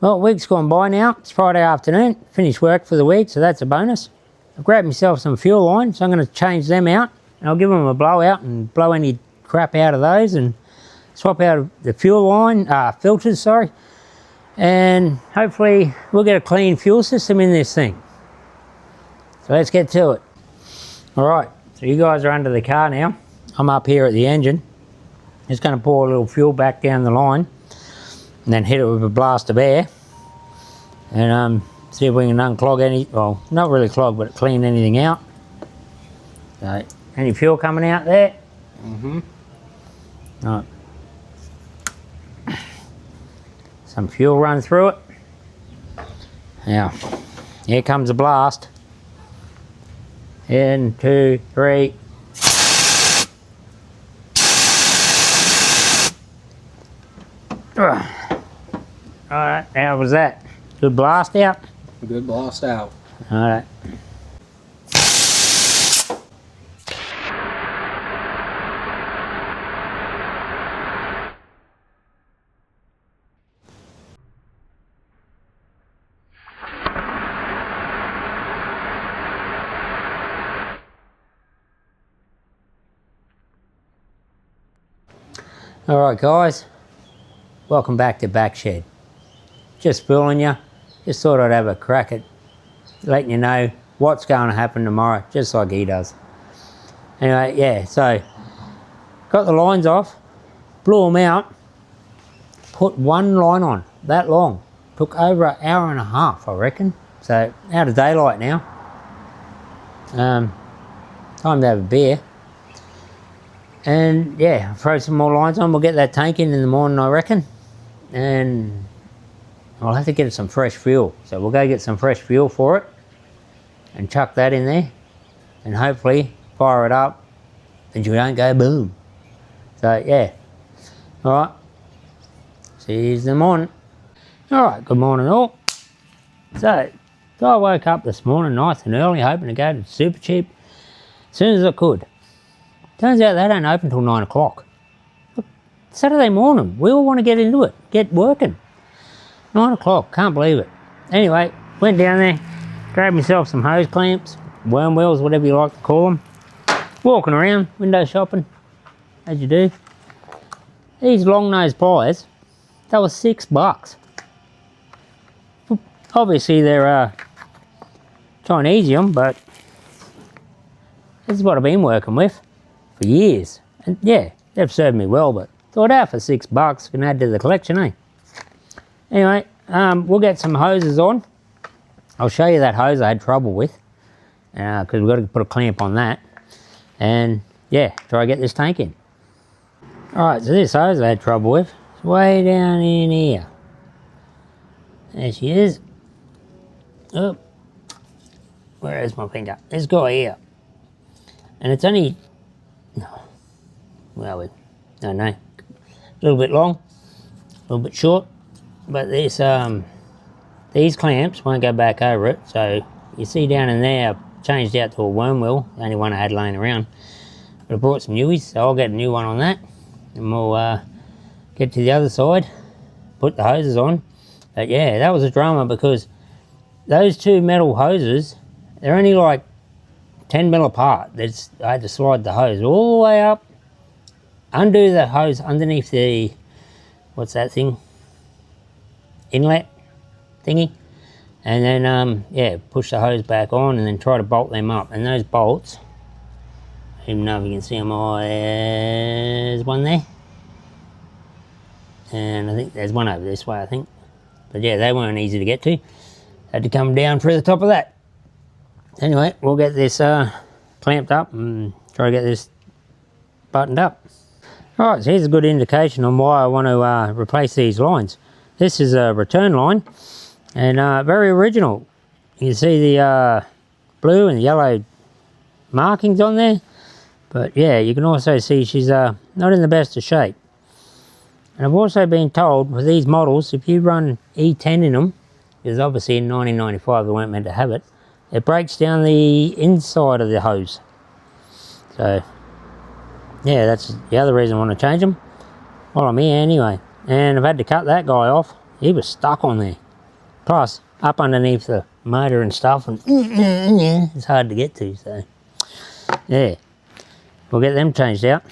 Well, week's gone by now. It's Friday afternoon. Finished work for the week, so that's a bonus. I've grabbed myself some fuel lines, so I'm going to change them out. And I'll give them a blowout and blow any crap out of those and swap out the fuel line, filters, sorry. And hopefully we'll get a clean fuel system in this thing. So let's get to it. All right, so you guys are under the car now. I'm up here at the engine. Just going to pour a little fuel back down the line and then hit it with a blast of air and see if we can unclog any, well, not really clog, but clean anything out. So, any fuel coming out there? Mm-hmm. All right. Some fuel run through it. Now, here comes a blast. 1, 2, 3. Alright, how was that? Good blast out? Good blast out. Alright. Alright guys, welcome back to Backshed. Just fooling you, just thought I'd have a crack at letting you know what's going to happen tomorrow, just like he does. Anyway, yeah, so got the lines off, blew them out, put one line on, that long. Took over an hour and a half, I reckon. So out of daylight now. Time to have a beer. And yeah, throw some more lines on. We'll get that tank in the morning, I reckon. And I'll have to get some fresh fuel. So we'll go get some fresh fuel for it and chuck that in there and hopefully fire it up and you don't go boom. So yeah. All right. See you in the morning. All right, good morning all. So I woke up this morning nice and early, hoping to go to Super Cheap as soon as I could. Turns out they don't open till 9 o'clock. Saturday morning, we all want to get into it, get working. 9 o'clock, can't believe it. Anyway, went down there, grabbed myself some hose clamps, worm wheels, whatever you like to call them. Walking around, window shopping, as you do. These long nose pliers, they were $6. Obviously they're Chinesium, but this is what I've been working with for years. And yeah, they've served me well, but thought out for $6 can add to the collection, eh? Anyway, we'll get some hoses on. I'll show you that hose I had trouble with because we've got to put a clamp on that. And yeah, try to get this tank in. Alright, so this hose I had trouble with is way down in here. There she is. Oh, where is my finger? This guy here. And it's only, well, I don't know, a little bit long, a little bit short, but this, these clamps won't go back over it. So you see down in there, I've changed out to a worm wheel, the only one I had laying around. But I brought some newies, so I'll get a new one on that. And we'll get to the other side, put the hoses on. But yeah, that was a drama because those two metal hoses, they're only like 10 mil apart. I had to slide the hose all the way up, undo the hose underneath the, what's that thing? Inlet thingy. And then, yeah, push the hose back on and then try to bolt them up. And those bolts, I don't even know if you can see them, there's one there. And I think there's one over this way, I think. But yeah, they weren't easy to get to. Had to come down through the top of that. Anyway, we'll get this clamped up and try to get this buttoned up. Alright, so here's a good indication on why I want to replace these lines. This is a return line and very original. You can see the blue and yellow markings on there. But yeah, you can also see she's not in the best of shape. And I've also been told with these models, if you run E10 in them, because obviously in 1995 they weren't meant to have it, it breaks down the inside of the hose. So yeah, that's the other reason I want to change them while I'm here anyway. And I've had to cut that guy off. He was stuck on there. Plus, up underneath the motor and stuff, and it's hard to get to, so yeah. We'll get them changed out.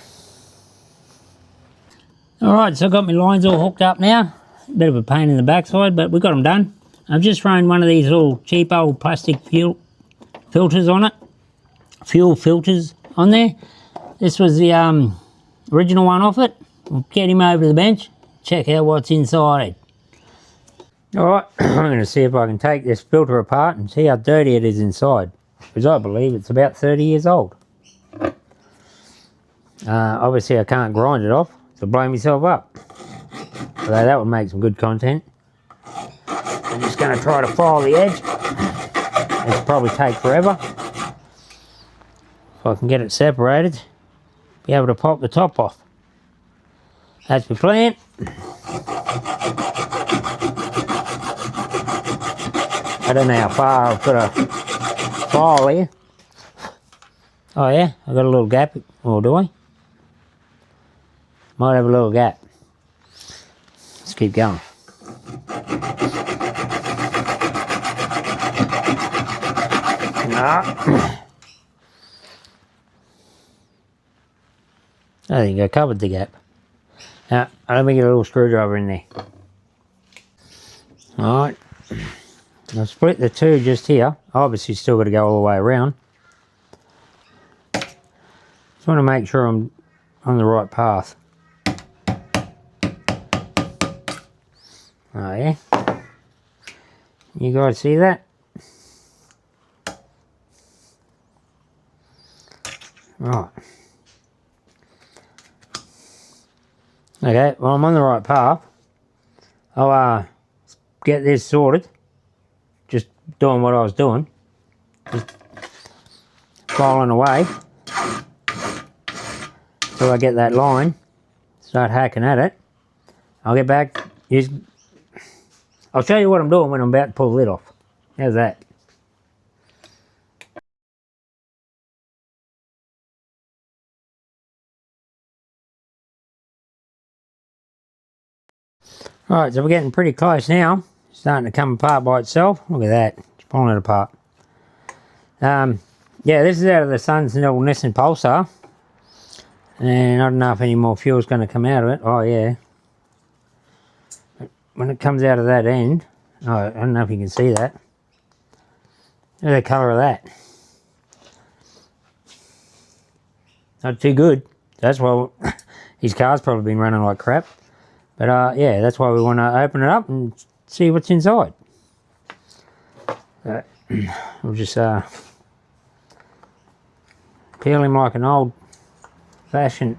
Alright, so I've got my lines all hooked up now. Bit of a pain in the backside, but we got them done. I've just thrown one of these little cheap old plastic fuel filters on it. Fuel filters on there. This was the original one off it. We'll get him over to the bench, check out what's inside. Alright, I'm going to see if I can take this filter apart and see how dirty it is inside. Because I believe it's about 30 years old. Obviously I can't grind it off, so blow myself up. Although that would make some good content. I'm just going to try to file the edge. It'll probably take forever. If I can get it separated, be able to pop the top off. That's my plan. I don't know how far I've got to file here. Oh yeah, I've got a little gap. Or do I? Might have a little gap. Let's keep going. No. I think I covered the gap. Now, let me get a little screwdriver in there. Alright. I've split the two just here. Obviously still got to go all the way around. Just want to make sure I'm on the right path. Oh yeah. You guys see that? Right. Okay, well I'm on the right path. I'll get this sorted. Just doing what I was doing. Just filing away. Till I get that line. Start hacking at it. I'll get back. I'll show you what I'm doing when I'm about to pull the lid off. How's that? Alright, so we're getting pretty close now. Starting to come apart by itself. Look at that. It's pulling it apart. Yeah, this is out of the Sun's little Nissan Pulsar. And I don't know if any more fuel's going to come out of it. Oh yeah. When it comes out of that end, oh, I don't know if you can see that. Look at the colour of that. Not too good. That's why his car's probably been running like crap. But yeah, that's why we want to open it up and see what's inside. We'll just peel him like an old-fashioned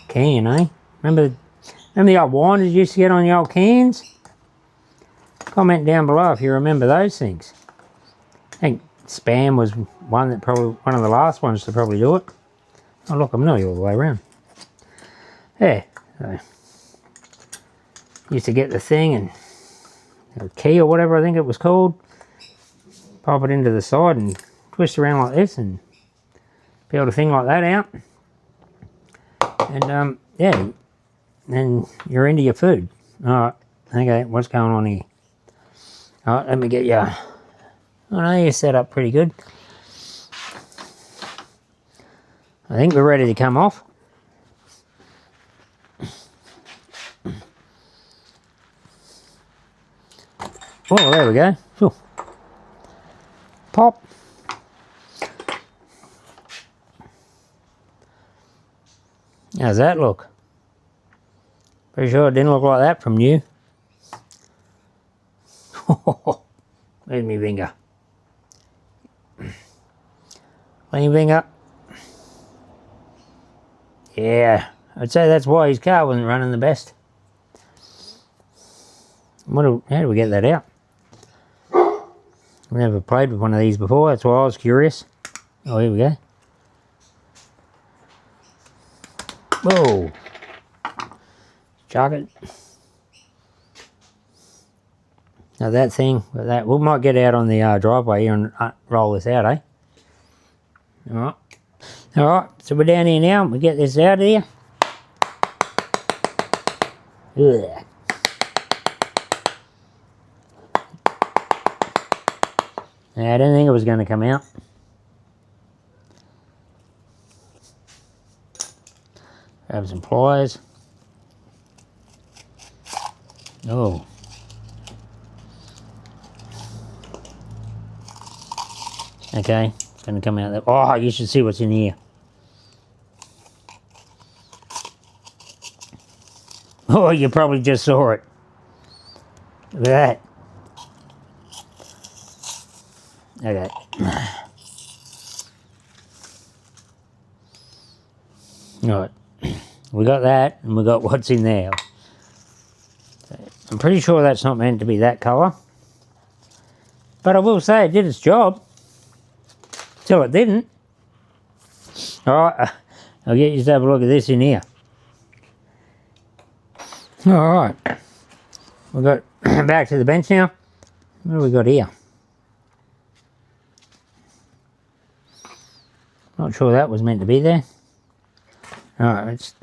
can, eh? Remember the old winders you used to get on the old cans? Comment down below if you remember those things. I think Spam was one of the last ones to probably do it. Oh look, I'm nearly all the way around. Yeah, so used to get the thing and a key or whatever I think it was called. Pop it into the side and twist around like this and peel the thing like that out. And yeah, then you're into your food. Alright, okay, what's going on here? Alright, let me get you. I know you're set up pretty good. I think we're ready to come off. Oh, there we go. Whew. Pop. How's that look? Pretty sure it didn't look like that from you. Where's my finger? Clean finger. Yeah, I'd say that's why his car wasn't running the best. How do we get that out? I've never played with one of these before, that's why I was curious. Oh, here we go. Whoa. Chuck it. Now that thing, we might get out on the driveway here and roll this out, eh? Alright. Alright, so we're down here now. We get this out of here. Ugh. Yeah, I didn't think it was going to come out. Grab some pliers. Oh. Okay, it's going to come out there. Oh, you should see what's in here. Oh, you probably just saw it. Look at that. Okay. Alright. We got that, and we got what's in there. I'm pretty sure that's not meant to be that colour. But I will say it did its job. Till it didn't. Alright. I'll get you to have a look at this in here. Alright. We've got back to the bench now. What do we got here? Not sure that was meant to be there. Alright, let's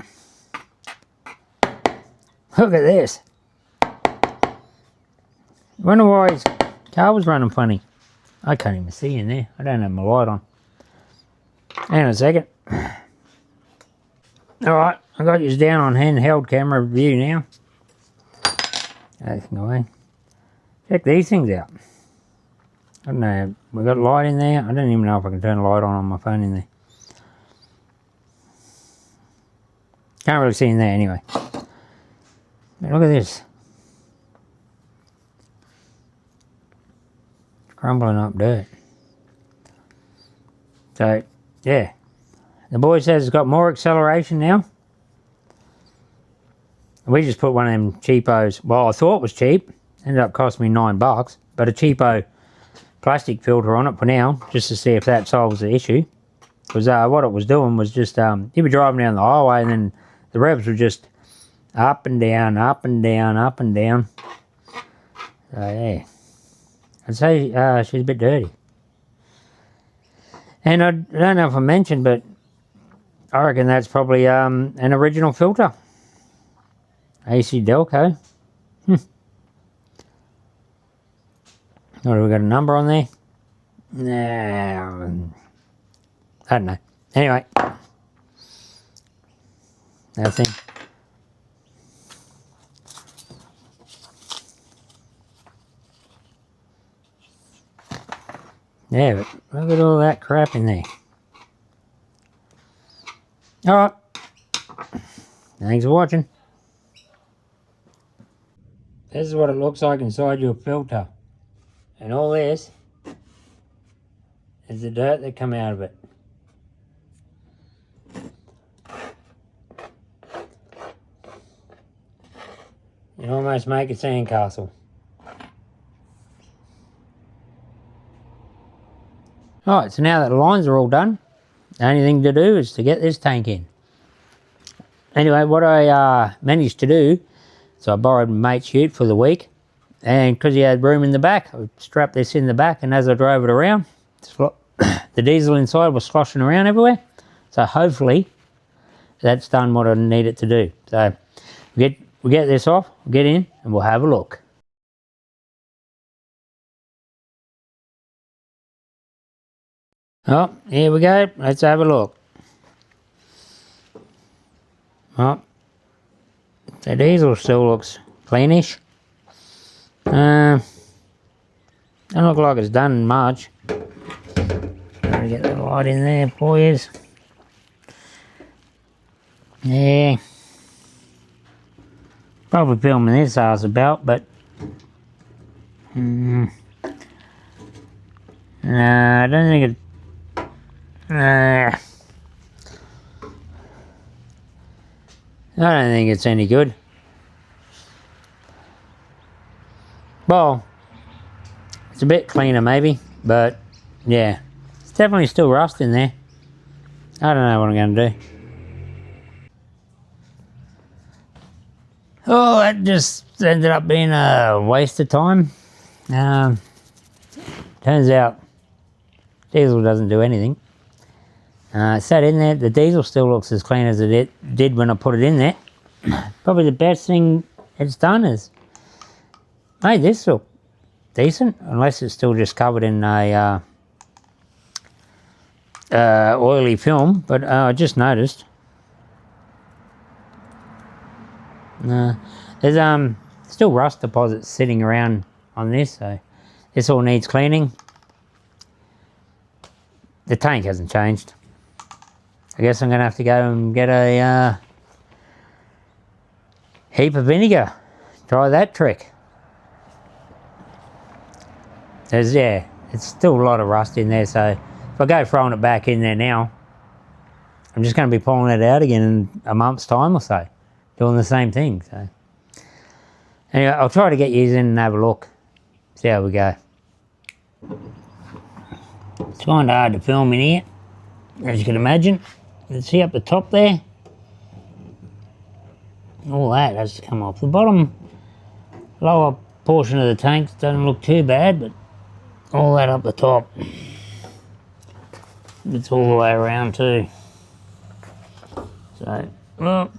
look at this. Wonder why his car was running funny. I can't even see in there. I don't have my light on. Hang on a second. Alright, I got you down on handheld camera view now. That's away. Check these things out. I don't know, we got a light in there. I don't even know if I can turn the light on my phone in there. Can't really see in there anyway. But look at this. It's crumbling up dirt. So, yeah. The boy says it's got more acceleration now. We just put one of them cheapos. Well, I thought it was cheap. Ended up costing me $9. But a cheapo plastic filter on it for now, just to see if that solves the issue. Because what it was doing was just, you were driving down the highway and then the revs were just up and down, up and down, up and down. So, yeah. I'd say she's a bit dirty. And I don't know if I mentioned, but I reckon that's probably an original filter. AC Delco. What, have we got a number on there? No. I don't know. Anyway. Nothing. Yeah, but look at all that crap in there. Alright. Thanks for watching. This is what it looks like inside your filter. And all this is the dirt that come out of it. You almost make a sandcastle. Alright, so now that the lines are all done, the only thing to do is to get this tank in. Anyway, what I managed to do, so I borrowed my mate's ute for the week, and because he had room in the back, I strapped this in the back, and as I drove it around, the diesel inside was sloshing around everywhere. So hopefully that's done what I need it to do. So we get this off, we'll get in, and we'll have a look. Oh, here we go. Let's have a look. Oh, the diesel still looks cleanish. Don't look like it's done much. Trying to get the light in there, boys. Yeah. Probably filming this ass about, but no, I don't think it. I don't think it's any good. Well, it's a bit cleaner maybe, but yeah, it's definitely still rust in there. I don't know what I'm going to do. Oh, that just ended up being a waste of time. Turns out diesel doesn't do anything. Sat in there, the diesel still looks as clean as it did when I put it in there. Probably the best thing it's done is made this look decent, unless it's still just covered in a oily film. But I just noticed. There's still rust deposits sitting around on this, so this all needs cleaning. The tank hasn't changed. I guess I'm going to have to go and get a heap of vinegar. Try that trick. Yeah, it's still a lot of rust in there, so if I go throwing it back in there now, I'm just going to be pulling it out again in a month's time or so, doing the same thing. So anyway, I'll try to get you in and have a look, see how we go. It's kind of hard to film in here, as you can imagine. You can see up the top there, all that has to come off. The bottom lower portion of the tank doesn't look too bad, but all that up the top, it's all the way around too. So, well,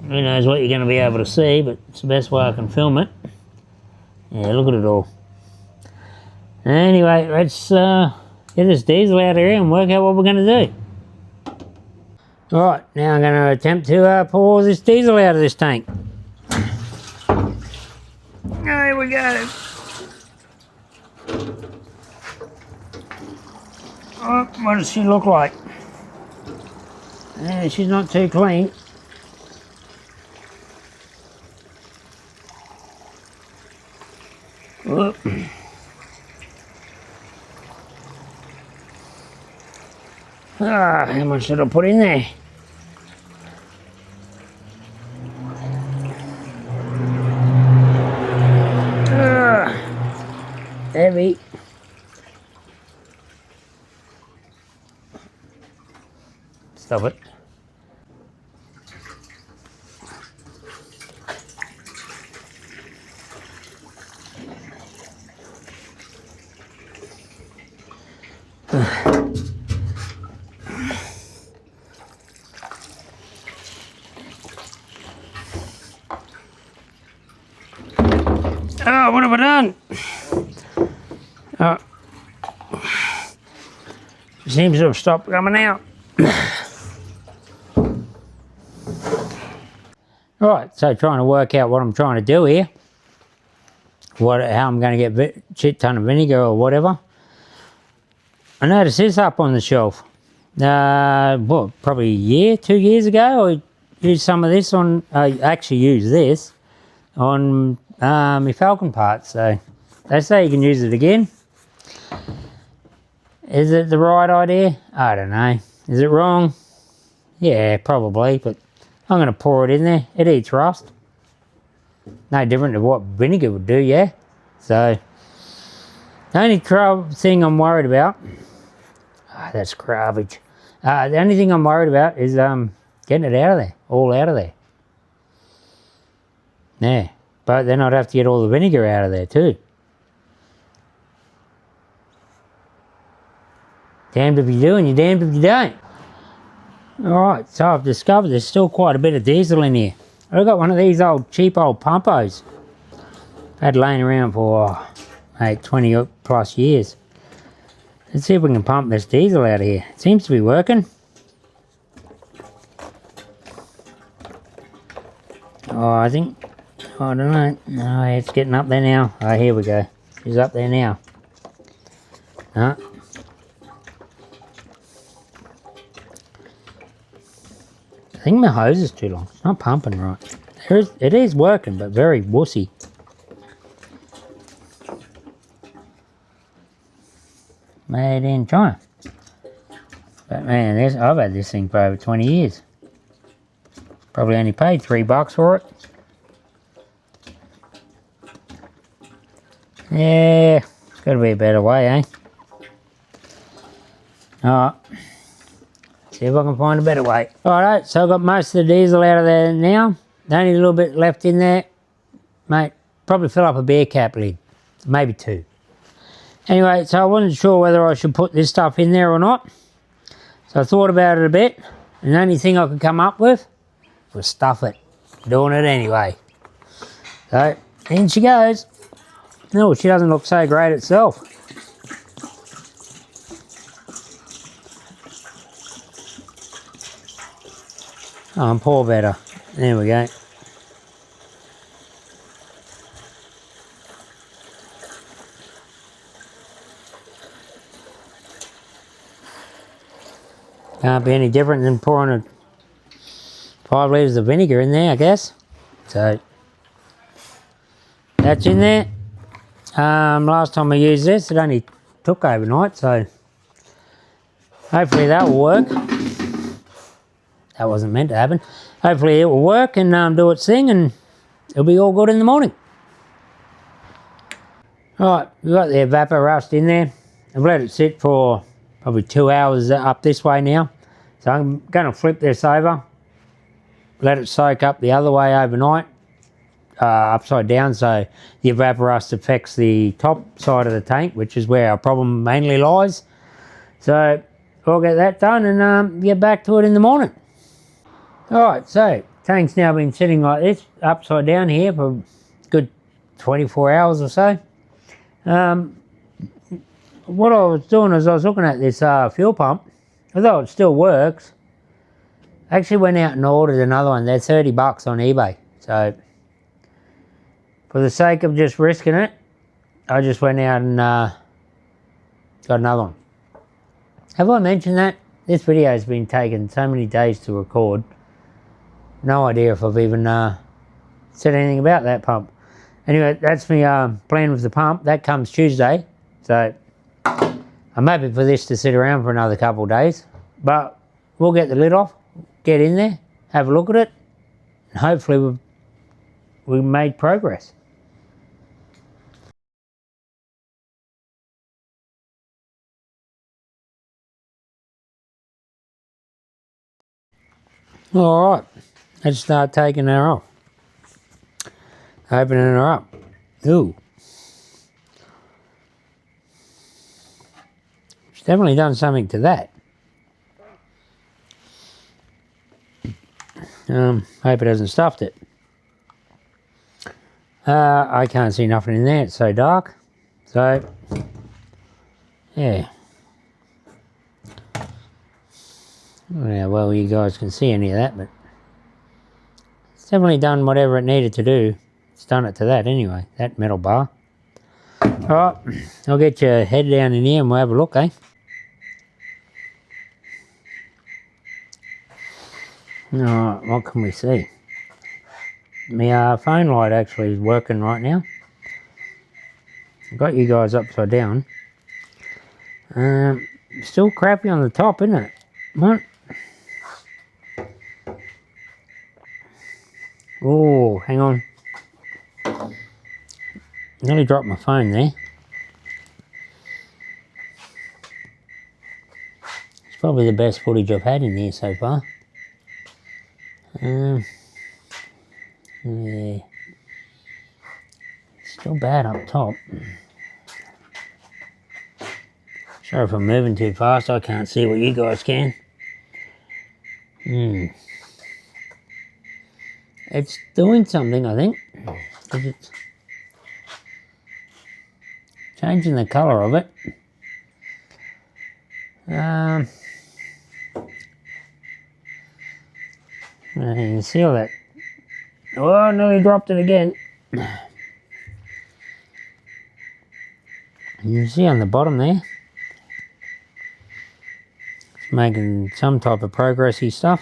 who knows what you're going to be able to see, but it's the best way I can film it. Yeah, look at it all. Anyway, let's get this diesel out of here and work out what we're going to do. Alright, now I'm going to attempt to pour this diesel out of this tank. Here we go. Oh, what does she look like? Yeah, she's not too clean. Whoop. How much did I put in there? Heavy. Stop it. Oh, what have I done? Oh, it seems to have stopped coming out. Right, so trying to work out what I'm trying to do here. How I'm going to get a shit ton of vinegar or whatever. I noticed this up on the shelf. Well, probably a year, 2 years ago, I used some of this on, I actually used this on my Falcon parts, so they say you can use it again. Is it the right idea? I don't know. Is it wrong? Yeah, probably, but I'm going to pour it in there. It eats rust. No different to what vinegar would do, yeah? So, the only thing I'm worried about, that's garbage. The only thing I'm worried about is getting it out of there, all out of there. Yeah, but then I'd have to get all the vinegar out of there too. Damned if you do and you're damned if you don't. Alright, so I've discovered there's still quite a bit of diesel in here. I've got one of these cheap old pumpos. Had laying around for 20 plus years. Let's see if we can pump this diesel out of here. It seems to be working. Oh, I don't know. No, it's getting up there now. Oh, here we go. It's up there now. No. I think my hose is too long. It's not pumping right. It is working, but very wussy. Made in China. But man, I've had this thing for over 20 years. Probably only paid $3 for it. Yeah, it's got to be a better way, eh? Alright. See if I can find a better way. Alright, so I've got most of the diesel out of there now. Only a little bit left in there. Mate, probably fill up a beer cap lid. Maybe 2. Anyway, so I wasn't sure whether I should put this stuff in there or not. So I thought about it a bit. And the only thing I could come up with was stuff it. Doing it anyway. So, in she goes. No, she doesn't look so great itself. Oh, and pour better. There we go. Can't be any different than pouring 5 litres of vinegar in there, I guess. So that's in there. Last time I used this, it only took overnight, so hopefully that will work. That wasn't meant to happen. Hopefully it will work and do its thing, and it'll be all good in the morning. Right, we've got the evapor rust in there. I've let it sit for probably 2 hours up this way now. So I'm going to flip this over, let it soak up the other way overnight, upside down, so the evapor rust affects the top side of the tank, which is where our problem mainly lies. So I'll get that done and get back to it in the morning. Alright, so tank's now been sitting like this, upside down here for a good 24 hours or so. What I was doing is I was looking at this fuel pump. Although it still works, I actually went out and ordered another one. They're $30 on eBay. So for the sake of just risking it, I just went out and got another one. Have I mentioned that? This video has been taken so many days to record. No idea if I've even said anything about that pump. Anyway, that's my plan with the pump. That comes Tuesday. So I'm happy for this to sit around for another couple of days. But we'll get the lid off, get in there, have a look at it, and hopefully we've made progress. Alright, let's start taking her off. Opening her up. Ooh. She's definitely done something to that. Hope it hasn't stuffed it. I can't see nothing in there, it's so dark. So, yeah. I don't know how well you guys can see any of that, but it's definitely done whatever it needed to do. It's done it to that anyway, that metal bar. Alright, I'll get your head down in here and we'll have a look, eh? Alright, what can we see? My phone light actually is working right now. I've got you guys upside down. Still crappy on the top, isn't it? What? Oh, hang on. Nearly dropped my phone there. It's probably the best footage I've had in here so far. Yeah. Still bad up top. Sorry if I'm moving too fast, I can't see what you guys can. It's doing something, I think. It's changing the colour of it. You can see all that. Oh, I nearly dropped it again. You can see on the bottom there. It's making some type of progressy stuff.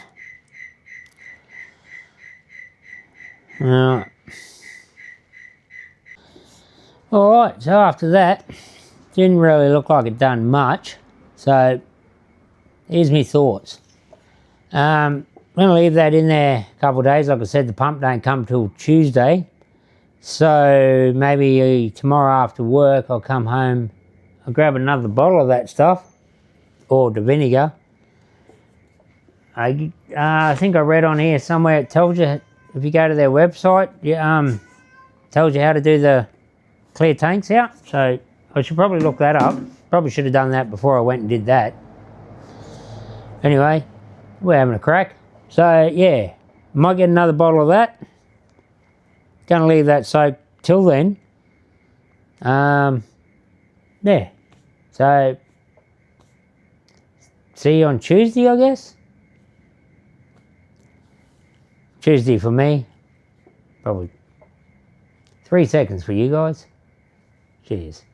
Alright, so after that, didn't really look like it done much. So, here's my thoughts. I'm going to leave that in there a couple of days. Like I said, the pump don't come till Tuesday. So, maybe tomorrow after work, I'll come home, I'll grab another bottle of that stuff, or the vinegar. I think I read on here somewhere, it tells you, if you go to their website, tells you how to do the clear tanks out. So I should probably look that up. Probably should have done that before I went and did that. Anyway, we're having a crack. So yeah, might get another bottle of that. Gonna leave that soak till then. Yeah. So, see you on Tuesday, I guess. Tuesday for me. Probably 3 seconds for you guys. Cheers.